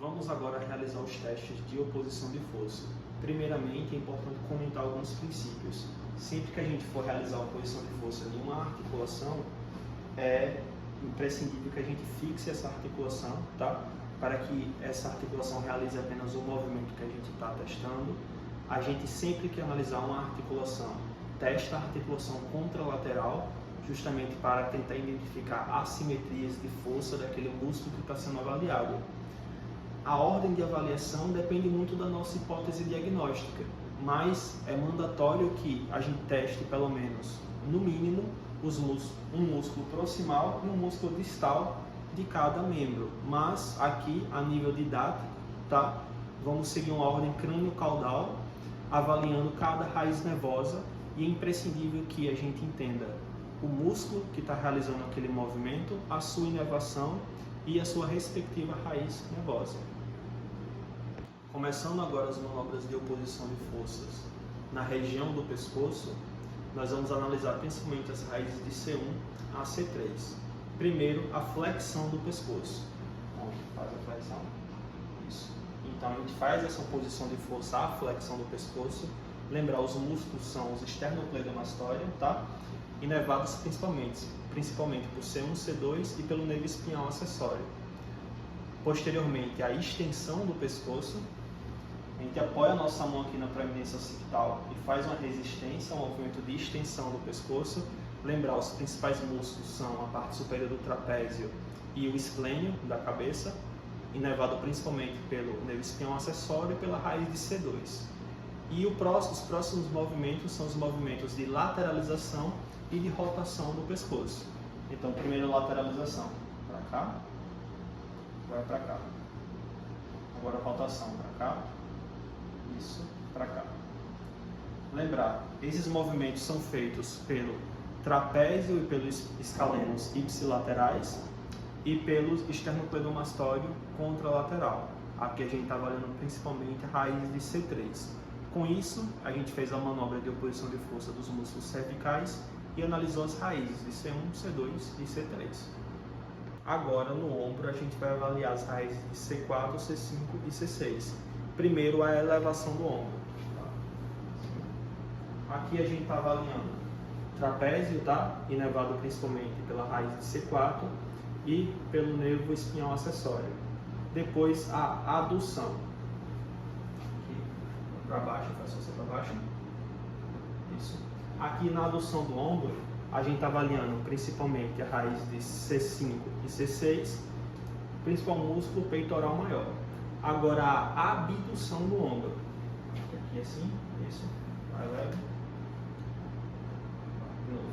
Vamos agora realizar os testes de oposição de força. Primeiramente, é importante comentar alguns princípios. Sempre que a gente for realizar a oposição de força de uma articulação, é imprescindível que a gente fixe essa articulação, tá? Para que essa articulação realize apenas o movimento que a gente está testando. A gente sempre que analisar uma articulação, testa a articulação contralateral, justamente para tentar identificar assimetrias de força daquele músculo que está sendo avaliado. A ordem de avaliação depende muito da nossa hipótese diagnóstica, mas é mandatório que a gente teste pelo menos, no mínimo, um músculo proximal e um músculo distal de cada membro. Mas aqui, a nível didático, tá? Vamos seguir uma ordem crânio-caudal, avaliando cada raiz nervosa, e é imprescindível que a gente entenda o músculo que está realizando aquele movimento, a sua inervação e a sua respectiva raiz nervosa. Começando agora as manobras de oposição de forças na região do pescoço, nós vamos analisar principalmente as raízes de C1 a C3. Primeiro, a flexão do pescoço. Então, faz a flexão. Isso. Então, a gente faz essa oposição de força à flexão do pescoço. Lembrar, os músculos são os esternocleidomastoideo, tá? Inervados principalmente por C1, C2 e pelo nervo espinhal acessório. Posteriormente, a extensão do pescoço. A gente apoia a nossa mão aqui na proeminência occipital e faz uma resistência ao movimento de extensão do pescoço. Lembrar, os principais músculos são a parte superior do trapézio e o esplênio da cabeça, inervado principalmente pelo nervo espinhal acessório e pela raiz de C2. E os próximos movimentos são os movimentos de lateralização e de rotação do pescoço. Então, primeiro lateralização, para cá, vai para cá. Agora rotação, para cá, isso, para cá. Lembrar, esses movimentos são feitos pelo trapézio e pelos escalenos ipsilaterais e pelos esternocleidomastoideo contralateral. Aqui a gente está avaliando principalmente a raiz de C3. Com isso, a gente fez a manobra de oposição de força dos músculos cervicais e analisou as raízes de C1, C2 e C3. Agora, no ombro, a gente vai avaliar as raízes de C4, C5 e C6. Primeiro, a elevação do ombro. Aqui a gente está avaliando trapézio, tá? Inervado principalmente pela raiz de C4 e pelo nervo espinhal acessório. Depois, a adução. Para baixo, faz força para baixo. Isso. Aqui na adução do ombro, a gente está avaliando principalmente a raiz de C5 e C6, principal músculo peitoral maior. Agora a abdução do ombro. Aqui assim, isso. Vai leve. De novo.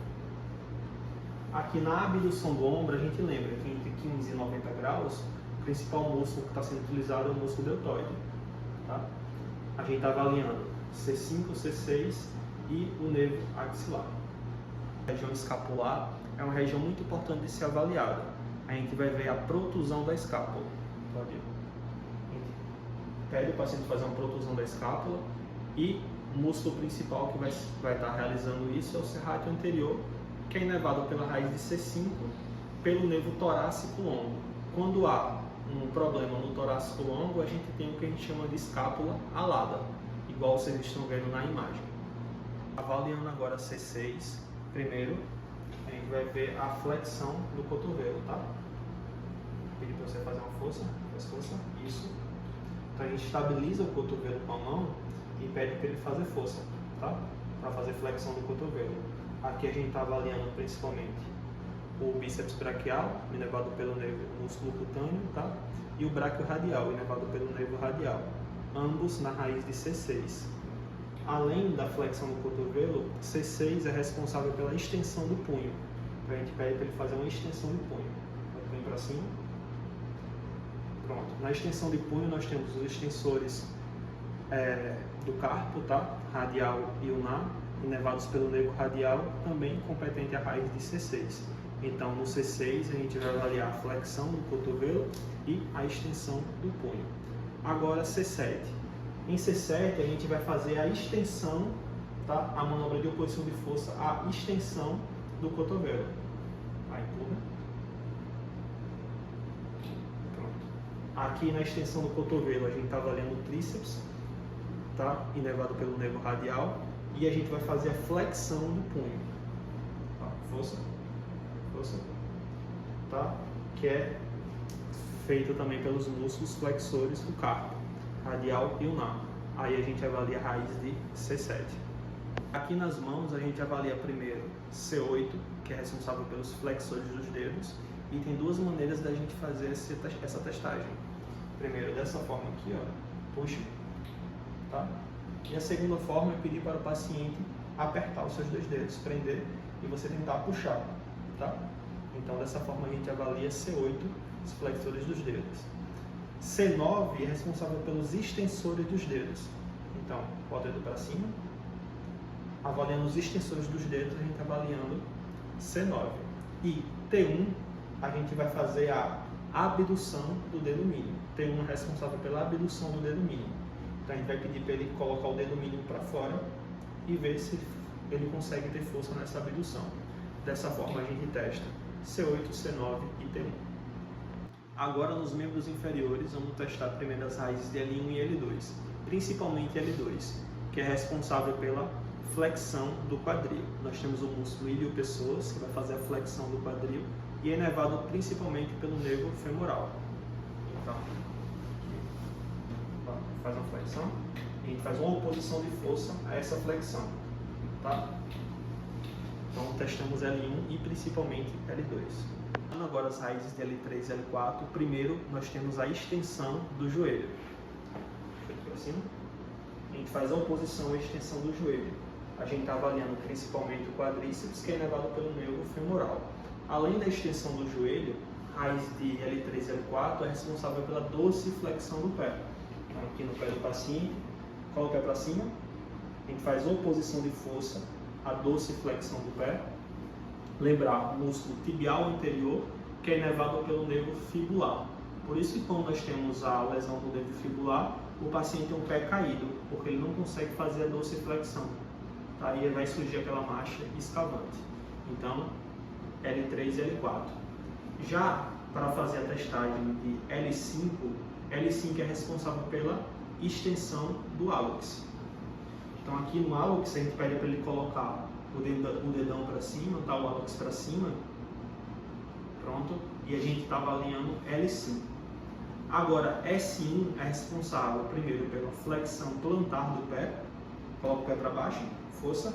Aqui na abdução do ombro, a gente lembra que entre 15 e 90 graus, o principal músculo que está sendo utilizado é o músculo deltoide. Tá? A gente está avaliando C5, C6 e o nervo axilar. A região escapular é uma região muito importante de ser avaliada. A gente vai ver a protusão da escápula. Pode ir. Pede o paciente fazer uma protusão da escápula e o músculo principal que vai estar realizando isso é o serrátil anterior, que é inervado pela raiz de C5 pelo nervo torácico longo. Quando há um problema no torácico longo, a gente tem o que a gente chama de escápula alada, igual vocês estão vendo na imagem. Avaliando agora C6, primeiro a gente vai ver a flexão do cotovelo, tá? Vou pedir para você fazer uma força, faz força, isso. Então a gente estabiliza o cotovelo com a mão e pede para ele fazer força, tá? Para fazer flexão do cotovelo. Aqui a gente está avaliando principalmente o bíceps braquial, inervado pelo nervo músculo cutâneo, tá? E o bráquio radial, inervado pelo nervo radial, ambos na raiz de C6. Além da flexão do cotovelo, C6 é responsável pela extensão do punho. Então a gente pede para ele fazer uma extensão do punho. Vem para cima. Pronto. Na extensão de punho nós temos os extensores do carpo, tá? Radial e ulnar, inervados pelo nervo radial, também competente à raiz de C6. Então, no C6, a gente vai avaliar a flexão do cotovelo e a extensão do punho. Agora, C7. Em C7, a gente vai fazer a extensão, tá? A manobra de oposição de força, a extensão do cotovelo. Vai, empurra. Pronto. Aqui na extensão do cotovelo a gente está avaliando o tríceps, tá? Inervado pelo nervo radial, e a gente vai fazer a flexão do punho. Tá? Força, força, tá? Que é feita também pelos músculos flexores do carpo, radial e ulnar. Aí a gente avalia a raiz de C7. Aqui nas mãos a gente avalia primeiro C8, que é responsável pelos flexores dos dedos, e tem duas maneiras da gente fazer essa testagem. Primeiro dessa forma aqui, ó, puxa, tá? E a segunda forma é pedir para o paciente apertar os seus dois dedos, prender e você tentar puxar, tá? Então dessa forma a gente avalia C8, os flexores dos dedos. C9 é responsável pelos extensores dos dedos. Então, bota o dedo para cima. Avaliando os extensores dos dedos, a gente está avaliando C9. E T1, a gente vai fazer a abdução do dedo mínimo. T1 é responsável pela abdução do dedo mínimo. Então, a gente vai pedir para ele colocar o dedo mínimo para fora e ver se ele consegue ter força nessa abdução. Dessa forma, a gente testa C8, C9 e T1. Agora, nos membros inferiores, vamos testar primeiro as raízes de L1 e L2, principalmente L2, que é responsável pela flexão do quadril. Nós temos o músculo iliopsoas, que vai fazer a flexão do quadril, e é inervado principalmente pelo nervo femoral. Então, faz uma flexão, e a gente faz uma oposição de força a essa flexão. Tá? Então, testamos L1 e principalmente L2. Agora as raízes de L3 e L4. Primeiro, nós temos a extensão do joelho. Aqui para cima. A gente faz a oposição à extensão do joelho. A gente está avaliando principalmente o quadríceps, que é inervado pelo nervo femoral. Além da extensão do joelho, a raiz de L3 e L4 é responsável pela dorsiflexão do pé. Então, aqui no pé do paciente, coloca o pé para cima. A gente faz a oposição de força à dorsiflexão do pé. Lembrar o músculo tibial anterior, que é inervado pelo nervo fibular. Por isso que quando nós temos a lesão do nervo fibular, o paciente tem um pé caído, porque ele não consegue fazer a dorsiflexão. Tá? Aí vai surgir aquela marcha escavante. Então, L3 e L4. Já para fazer a testagem de L5, L5 é responsável pela extensão do hálux. Então aqui no hálux a gente pede para ele colocar o dedão para cima, tá? O hálux para cima, pronto, e a gente está avaliando L5. Agora, S1 é responsável primeiro pela flexão plantar do pé, coloca o pé para baixo, força,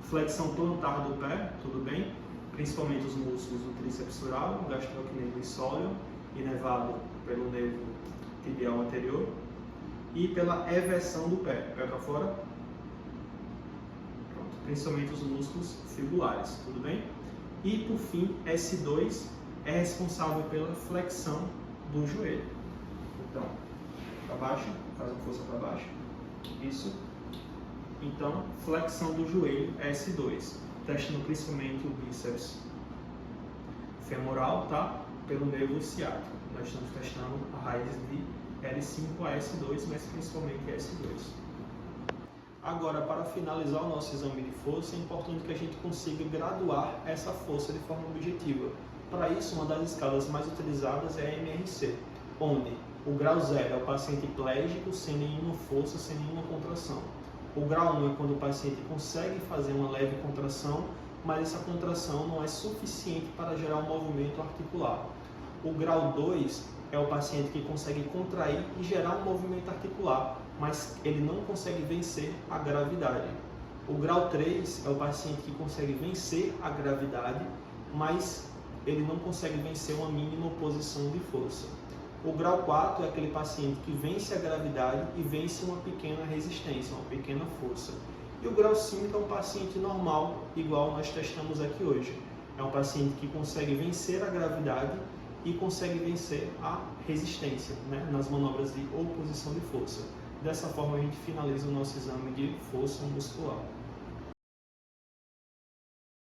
flexão plantar do pé, tudo bem, principalmente os músculos do tríceps sural, o gastrocnêmio sóleo, inervado pelo nervo tibial anterior, e pela eversão do pé para fora, principalmente os músculos fibulares, tudo bem? E por fim, S2 é responsável pela flexão do joelho. Então, para baixo, faz a força para baixo, isso. Então, flexão do joelho, S2, testando principalmente o bíceps femoral, tá? Pelo nervo ciático. Nós estamos testando a raiz de L5 a S2, mas principalmente S2. Agora, para finalizar o nosso exame de força, é importante que a gente consiga graduar essa força de forma objetiva. Para isso, uma das escalas mais utilizadas é a MRC, onde o grau 0 é o paciente plégico, sem nenhuma força, sem nenhuma contração. O grau 1 é quando o paciente consegue fazer uma leve contração, mas essa contração não é suficiente para gerar um movimento articular. O grau 2 é o paciente que consegue contrair e gerar um movimento articular, mas ele não consegue vencer a gravidade. O grau 3 é o paciente que consegue vencer a gravidade, mas ele não consegue vencer uma mínima oposição de força. O grau 4 é aquele paciente que vence a gravidade e vence uma pequena resistência, uma pequena força. E o grau 5 é um paciente normal, igual nós testamos aqui hoje. É um paciente que consegue vencer a gravidade e consegue vencer a resistência, né, nas manobras de oposição de força. Dessa forma a gente finaliza o nosso exame de força muscular.